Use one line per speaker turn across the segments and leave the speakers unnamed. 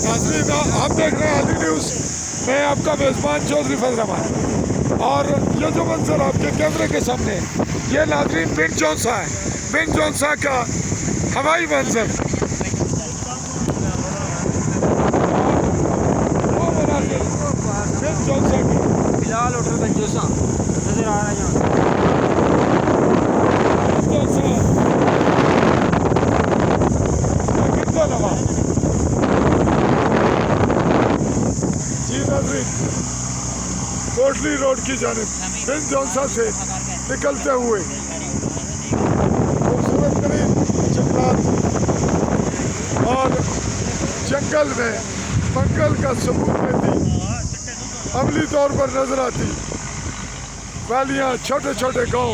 नाज़रीन, आप देख रहे हैं आली न्यूज़। मैं आपका मेज़बान चौधरी फजल रहमान, और ये जो मंजर आपके कैमरे के सामने, ये नाज़रीन बिन जौनसा है। बिन जौनसा का हवाई मंजर, वो मनाजिर बिन जौनसा की।
फिलहाल होटल बिन जौनसा नजर आ रहा है। कोटली रोड की जानिब बिन जौनसा से निकलते हुए खूबसूरत तरीन जंगलात और जंगल में मंगल का सबूत देती अमली तौर पर नजर आती वालियाँ, छोटे छोटे गांव,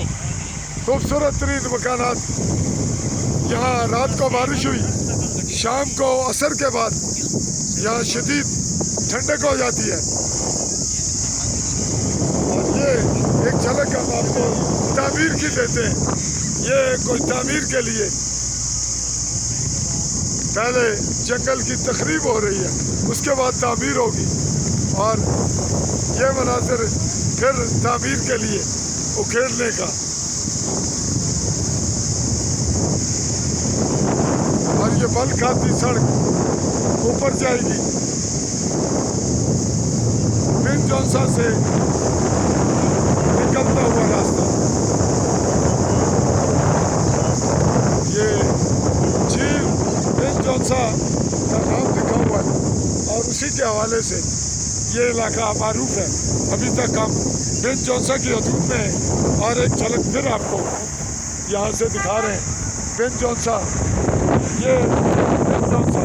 खूबसूरत तरीन मकानात। यहाँ रात को बारिश हुई, शाम को असर के बाद यहाँ शदीद ठंडक हो जाती है। और ये एक झलक हम आपको तामीर की देते हैं। ये कोई तामीर के लिए पहले जंगल की तकरीब हो रही है, उसके बाद तामीर होगी, और ये मनाजिर फिर तामीर के लिए उखेड़ने का। और ये बल खाती सड़क ऊपर जाएगी बिन जौनसा से निकलता हुआ रास्ता। ये झील बिन जौनसा का नाम लिखा हुआ है, और उसी के हवाले से ये इलाका मारूफ है। अभी तक हम बिन जौनसा की हदूद में हैं, और एक झलक फिर आपको यहाँ से दिखा रहे हैं। बिन जौनसा, ये बिन जौनसा।